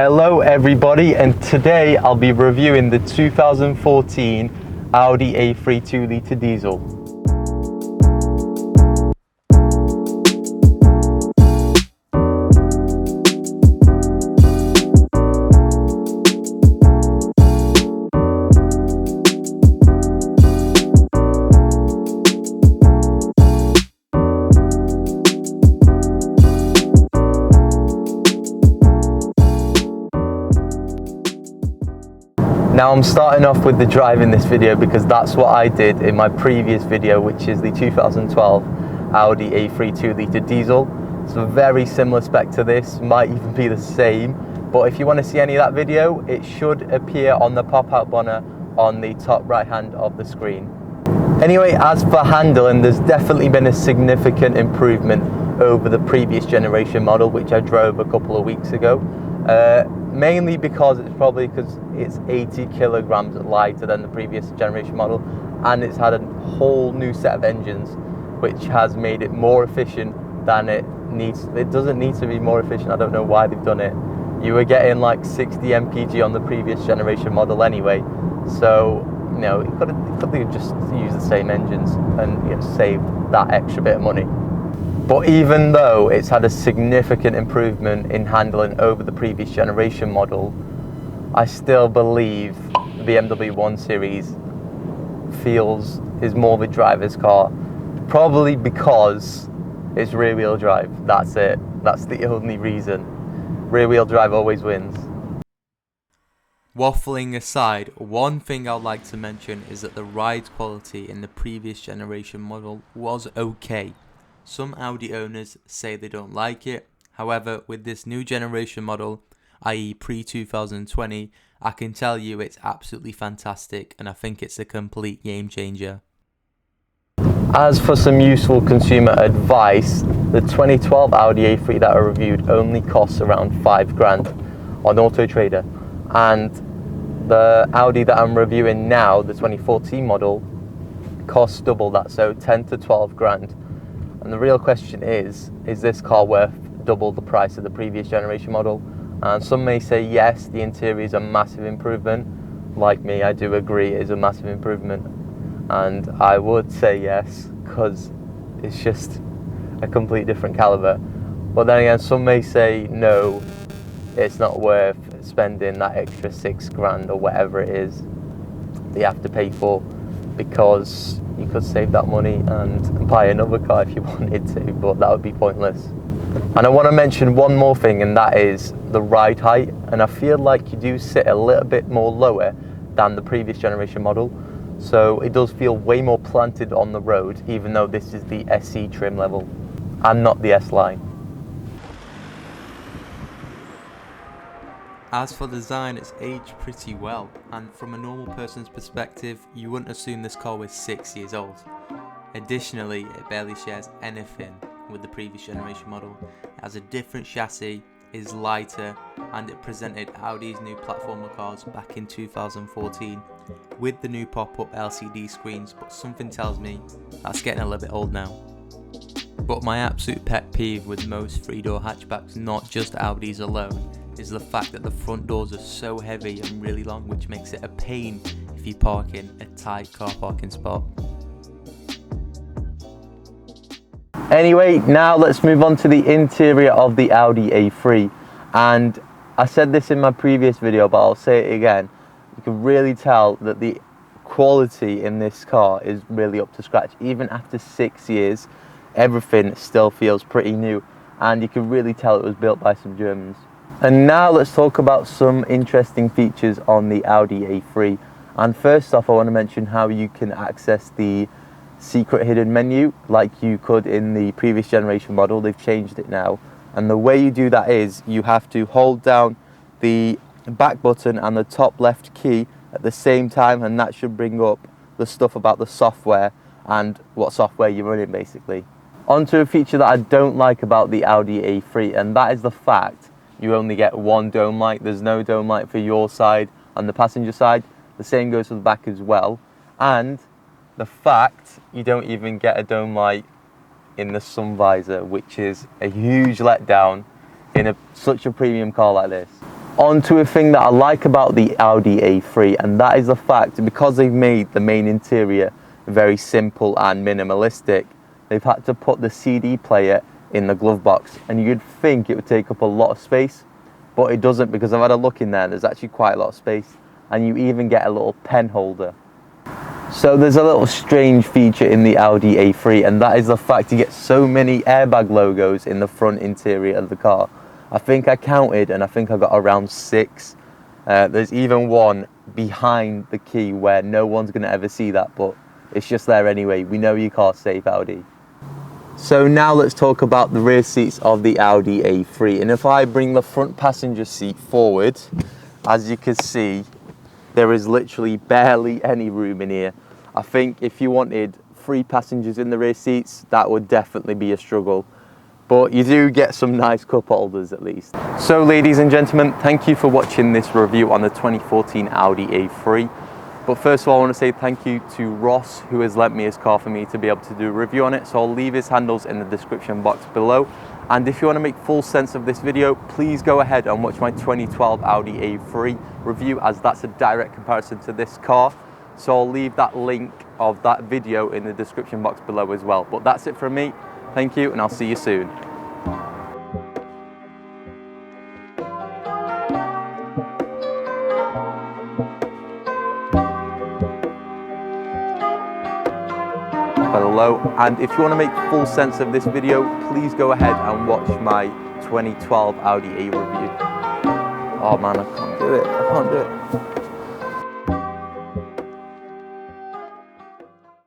Hello everybody, and today I'll be reviewing the 2014 Audi A3 2-litre diesel. Now I'm starting off with the drive in this video because that's what I did in my previous video, which is the 2012 Audi A3 2-litre diesel. It's a very similar spec to this, might even be the same, but if you want to see any of that video, it should appear on the pop-out banner on the top right hand of the screen. Anyway, as for handling, there's definitely been a significant improvement over the previous generation model, which I drove a couple of weeks ago. Mainly because it's 80 kilograms lighter than the previous generation model, and it's had a whole new set of engines which has made it more efficient than it needs. It doesn't need to be more efficient. I don't know why they've done it. You were getting like 60 mpg on the previous generation model anyway, so you know, it could have just used the same engines and saved that extra bit of money. But even though it's had a significant improvement in handling over the previous generation model, I still believe the BMW 1 Series is more of a driver's car, probably because it's rear-wheel drive. That's it. That's the only reason. Rear-wheel drive always wins. Waffling aside, one thing I'd like to mention is that the ride quality in the previous generation model was okay. Some Audi owners say they don't like it. However, with this new generation model, i.e. pre-2020, I can tell you it's absolutely fantastic, and I think it's a complete game changer. As for some useful consumer advice, the 2012 Audi A3 that I reviewed only costs around £5,000 on Auto Trader, and the Audi that I'm reviewing now, the 2014 model, costs double that, so 10 to 12 grand. And the real question is this car worth double the price of the previous generation model? And some may say yes, the interior is a massive improvement. Like me, I do agree it is a massive improvement. And I would say yes, because it's just a complete different caliber. But then again, some may say no, it's not worth spending that extra £6,000 or whatever it is that you have to pay for, because you could save that money and buy another car if you wanted to, but that would be pointless. And I want to mention one more thing, and that is the ride height. And I feel like you do sit a little bit more lower than the previous generation model, so it does feel way more planted on the road, even though this is the SE trim level and not the S line. As for design, it's aged pretty well, and from a normal person's perspective, you wouldn't assume this car was 6 years old. Additionally, it barely shares anything with the previous generation model. It has a different chassis, is lighter, and it presented Audi's new platformer cars back in 2014 with the new pop-up LCD screens, but something tells me that's getting a little bit old now. But my absolute pet peeve with most three-door hatchbacks, not just Audis alone, is the fact that the front doors are so heavy and really long, which makes it a pain if you park in a tight car parking spot. Anyway, now let's move on to the interior of the Audi A3. And I said this in my previous video, but I'll say it again. You can really tell that the quality in this car is really up to scratch. Even after 6 years, everything still feels pretty new, and you can really tell it was built by some Germans. And now let's talk about some interesting features on the Audi A3. And first off, I want to mention how you can access the secret hidden menu like you could in the previous generation model. They've changed it now. And the way you do that is you have to hold down the back button and the top left key at the same time, and that should bring up the stuff about the software and what software you're running, basically. Onto a feature that I don't like about the Audi A3, and that is the fact you only get one dome light. There's no dome light for your side and the passenger side. The same goes for the back as well. And the fact you don't even get a dome light in the sun visor, which is a huge letdown in such a premium car like this. On to a thing that I like about the Audi A3, and that is the fact, because they've made the main interior very simple and minimalistic, they've had to put the CD player in the glove box, and you'd think it would take up a lot of space, but it doesn't, because I've had a look in there. There's actually quite a lot of space, and you even get a little pen holder. So there's a little strange feature in the Audi A3, and that is the fact you get so many airbag logos in the front interior of the car. I think I counted, and I think I got around 6. There's even one behind the key where no one's going to ever see that, but it's just there anyway. We know your car's safe, Audi. So now let's talk about the rear seats of the Audi A3. And if I bring the front passenger seat forward, as you can see, there is literally barely any room in here. I think if you wanted 3 passengers in the rear seats, that would definitely be a struggle. But you do get some nice cup holders at least. So ladies and gentlemen, thank you for watching this review on the 2014 Audi A3. But first of all, I want to say thank you to Ross, who has lent me his car for me to be able to do a review on it. So I'll leave his handles in the description box below. And if you want to make full sense of this video, please go ahead and watch my 2012 Audi A3 review, as that's a direct comparison to this car. So I'll leave that link of that video in the description box below as well. But that's it from me. Thank you, and I'll see you soon. Below, and if you want to make full sense of this video, please go ahead and watch my 2012 Audi A review. Oh man, I can't do it.